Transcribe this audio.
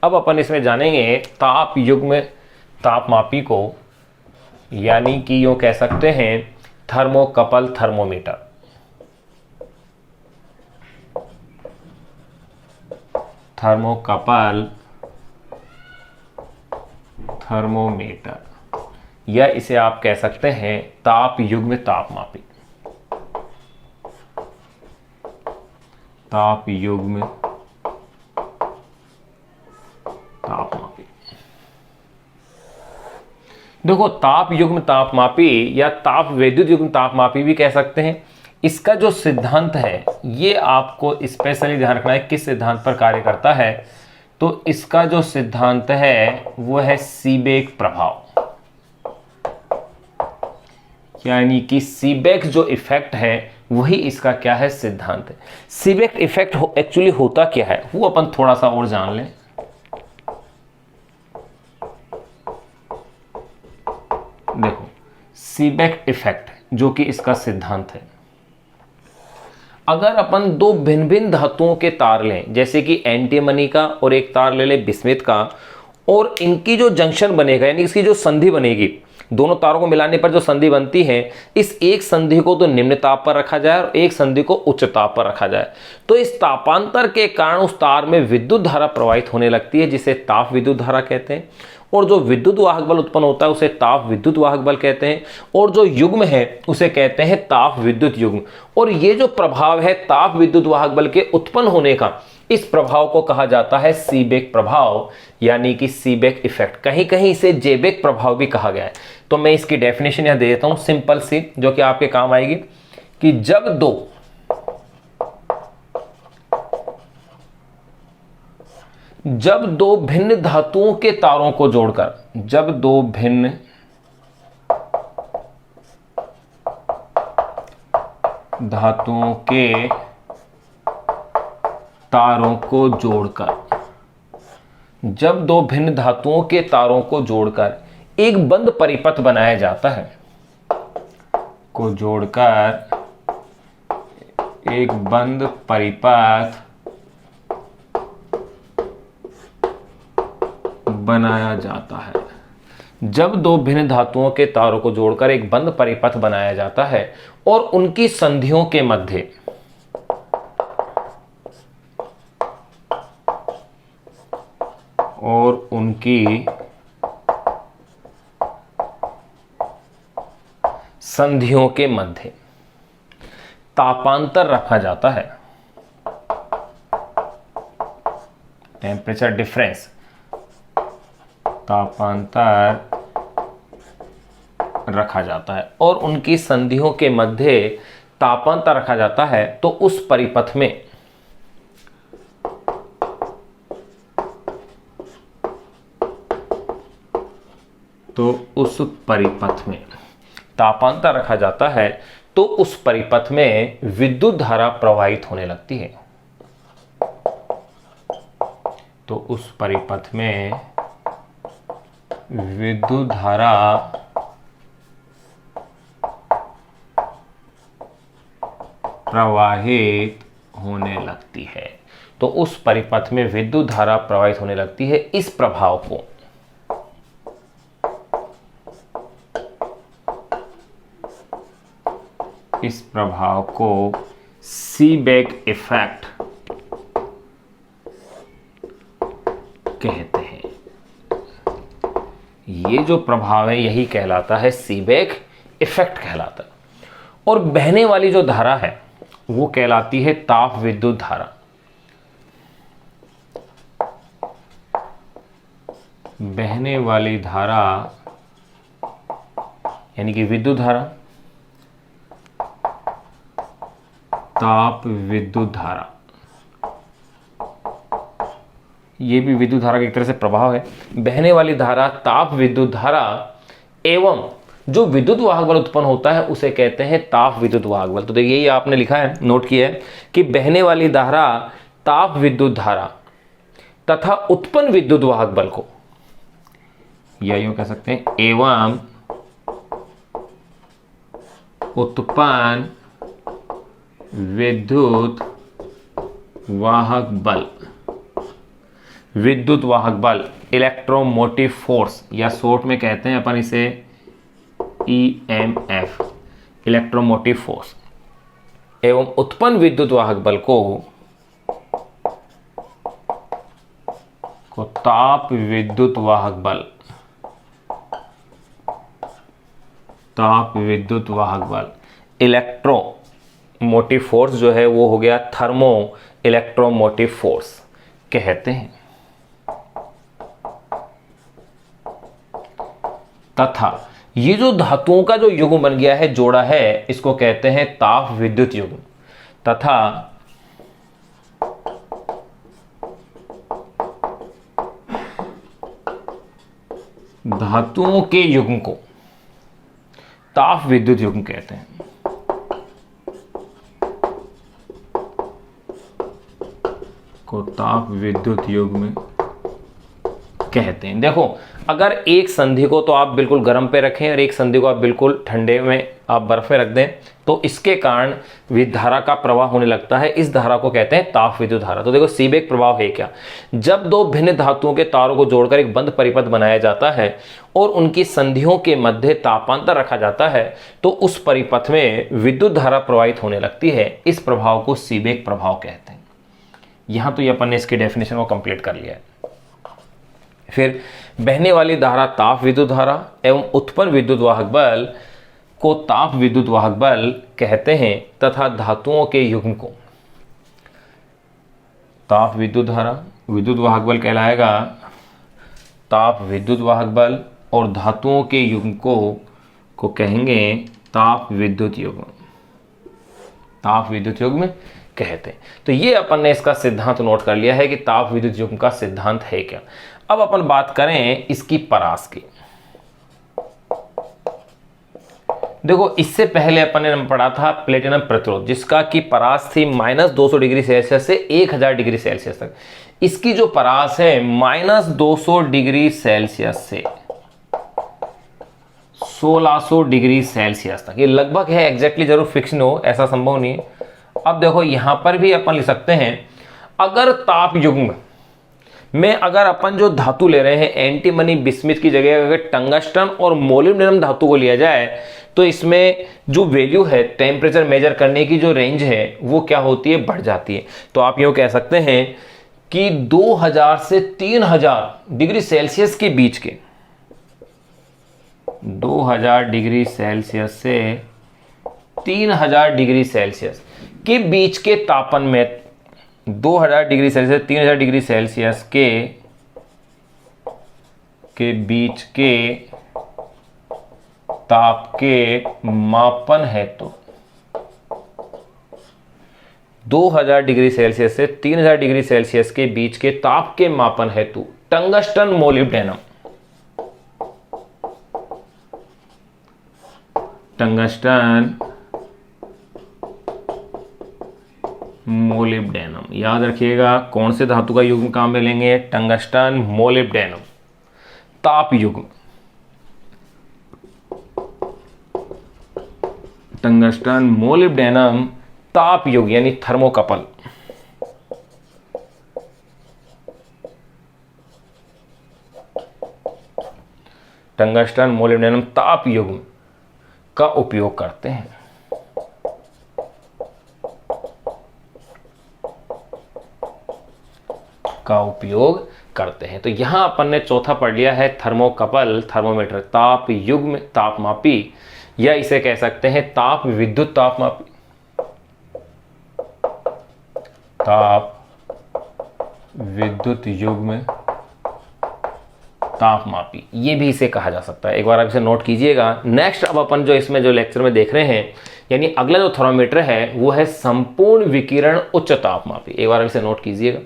अब अपन इसमें जानेंगे ताप युग्म तापमापी को, यानी कि यूं कह सकते हैं थर्मोकपल थर्मोमीटर। थर्मोकपल थर्मोमीटर, या इसे आप कह सकते हैं ताप युग्म तापमापी। ताप युग्म तापमापी। देखो, ताप युग्म तापमापी या ताप विद्युत युग्म तापमापी भी कह सकते हैं। इसका जो सिद्धांत है ये आपको स्पेशली ध्यान रखना है किस सिद्धांत पर कार्य करता है। तो इसका जो सिद्धांत है वो है सीबेक प्रभाव, यानी कि सीबेक जो इफेक्ट है वही इसका क्या है, सिद्धांत है। सीबेक इफेक्ट एक्चुअली होता क्या है वो अपन थोड़ा सा और जान लें। देखो, सीबेक इफेक्ट जो कि इसका सिद्धांत है, अगर अपन दो भिन्न भिन्न धातुओं के तार लें, जैसे कि एंटीमनी का और एक तार ले लें बिस्मिथ का, और इनकी जो जंक्शन बनेगा यानी इसकी जो संधि बनेगी, दोनों तारों को मिलाने पर जो संधि बनती है, इस एक संधि को तो निम्न ताप पर रखा जाए और एक संधि को उच्च ताप पर रखा जाए, तो इस तापांतर के कारण उस तार में विद्युत धारा प्रवाहित होने लगती है जिसे ताप विद्युत धारा कहते हैं। और जो विद्युत वाहक बल उत्पन्न होता है उसे ताप विद्युत वाहक बल कहते हैं, और जो युग्म है उसे कहते हैं ताप विद्युत युग्म। और ये जो प्रभाव है ताप विद्युत वाहक बल के उत्पन्न होने का, इस प्रभाव को कहा जाता है सीबेक प्रभाव, यानी कि सीबेक इफेक्ट। कहीं कहीं इसे जेबेक प्रभाव भी कहा गया है। तो मैं इसकी डेफिनेशन यहां दे देता हूं सिंपल सी, जो कि आपके काम आएगी, कि जब दो भिन्न धातुओं के तारों को जोड़कर, जब दो भिन्न धातुओं के तारों को जोड़कर, जब दो भिन्न धातुओं के तारों को जोड़कर एक बंद परिपथ बनाया जाता है, को जोड़कर एक बंद परिपथ बनाया जाता है, जब दो भिन्न धातुओं के तारों को जोड़कर एक बंद परिपथ बनाया जाता है और उनकी संधियों के मध्य तापांतर रखा जाता है, टेम्परेचर डिफरेंस, तापांतर रखा जाता है और उनकी संधियों के मध्य तापांतर रखा जाता है, तो उस परिपथ में तापांतर रखा जाता है, तो उस परिपथ में विद्युत धारा प्रवाहित होने लगती है। तो उस परिपथ में विद्युत धारा प्रवाहित होने लगती है। तो उस परिपथ में विद्युत धारा प्रवाहित होने लगती है। इस प्रभाव को सीबेक इफेक्ट कहते हैं। ये जो प्रभाव है यही कहलाता है सीबेक इफेक्ट कहलाता है। और बहने वाली जो धारा है वो कहलाती है ताप विद्युत धारा। बहने वाली धारा यानी कि विद्युत धारा, ताप विद्युत धारा, ये भी विद्युत धारा का एक तरह से प्रभाव है। बहने वाली धारा, ताप विद्युत धारा एवं जो विद्युत वाहक बल उत्पन्न होता है उसे कहते हैं ताप विद्युत वाहक बल। तो देखिए यही आपने लिखा है, नोट किया है कि बहने वाली धारा, ताप विद्युत धारा तथा उत्पन्न विद्युत वाहक बल को, या यूं कह सकते हैं एवं उत्पन्न विद्युत वाहक बल, विद्युत वाहक बल, इलेक्ट्रोमोटिव फोर्स, या शॉर्ट में कहते हैं अपन इसे EMF, इलेक्ट्रोमोटिव फोर्स, एवं उत्पन्न विद्युत वाहक बल को ताप विद्युत वाहक बल, ताप विद्युत वाहक बल, इलेक्ट्रोमोटिव फोर्स जो है वो हो गया थर्मो इलेक्ट्रोमोटिव फोर्स कहते हैं। तथा ये जो धातुओं का जो युग्म बन गया है, जोड़ा है, इसको कहते हैं ताप विद्युत युग्म। तथा धातुओं के युग्म को ताप विद्युत युग्म कहते हैं। को ताप विद्युत युग्म कहते हैं। देखो, अगर एक संधि को तो आप बिल्कुल गर्म पे रखें और एक संधि को आप बिल्कुल ठंडे में आप बर्फ में रख दें, तो इसके कारण विद्युत धारा का प्रवाह होने लगता है। इस धारा को कहते हैं ताप विद्युत धारा। तो देखो, सीबेक प्रभाव है क्या? जब दो भिन्न धातुओं के तारों को जोड़कर एक बंद परिपथ बनाया जाता है और उनकी संधियों के मध्य तापांतर रखा जाता है, तो उस परिपथ में विद्युत धारा प्रवाहित होने लगती है। इस प्रभाव को सीबेक प्रभाव कहते हैं। यहां तो ये अपन ने इसकी डेफिनेशन को कंप्लीट कर लिया है। फिर बहने वाली धारा ताप विद्युत धारा एवं उत्पन्न विद्युत वाहक बल को ताप विद्युत वाहक बल कहते हैं। तथा धातुओं के युग्म को ताप विद्युत धारा, विद्युत वाहक बल कहलाएगा ताप विद्युत वाहक बल, और धातुओं के युग्म को कहेंगे ताप विद्युत युग्म, ताप विद्युत युग्म कहते हैं। तो ये अपन ने इसका सिद्धांत नोट कर लिया है कि ताप विद्युत युग्म का सिद्धांत है क्या। अब अपन बात करें इसकी परास की। देखो, इससे पहले अपन ने पढ़ा था प्लेटिनम प्रतिरोध, जिसका की परास थी -200 डिग्री सेल्सियस से 1000 डिग्री सेल्सियस तक। इसकी जो परास है -200 डिग्री सेल्सियस से 1600 डिग्री सेल्सियस तक, ये लगभग है, एग्जैक्टली जरूर फिक्स न हो, ऐसा संभव नहीं है। अब देखो, यहां पर भी अपन लिख सकते हैं, अगर ताप युग्म में अगर अपन जो धातु ले रहे हैं एंटीमनी बिस्मिथ की जगह अगर टंगस्टन और मोलिब्डेनम धातु को लिया जाए, तो इसमें जो वैल्यू है टेम्परेचर मेजर करने की जो रेंज है वो क्या होती है, बढ़ जाती है। तो आप यूँ कह सकते हैं कि 2000 से 3000 डिग्री सेल्सियस के बीच के, 2000 डिग्री सेल्सियस से 3000 डिग्री सेल्सियस के बीच के तापन में, 2000 डिग्री सेल्सियस 3000 डिग्री सेल्सियस के बीच के ताप के मापन हेतु 2000 डिग्री सेल्सियस से 3000 डिग्री सेल्सियस के बीच के ताप के मापन हेतु टंगस्टन मोलिब्डेनम, टंगस्टन मोलिब्डेनम, याद रखिएगा कौन से धातु का युग्म काम में लेंगे, टंगस्टन मोलिब्डेनम ताप युग्म, टंगस्टन मोलिब्डेनम ताप युग्म यानी थर्मोकपल। टंगस्टन मोलिब्डेनम ताप युग्म का उपयोग करते हैं। तो यहां अपन ने चौथा पढ़ लिया है थर्मोकपल, थर्मोमीटर, ताप युग्म तापमापी, या इसे कह सकते हैं ताप विद्युत तापमापी, ताप विद्युत युग्म तापमापी, ये भी इसे कहा जा सकता है। एक बार आप इसे नोट कीजिएगा। नेक्स्ट अब अपन जो इसमें जो लेक्चर में देख रहे हैं, यानी अगला जो थर्मोमीटर है वो है संपूर्ण विकिरण उच्च तापमापी। एक बार इसे नोट कीजिएगा।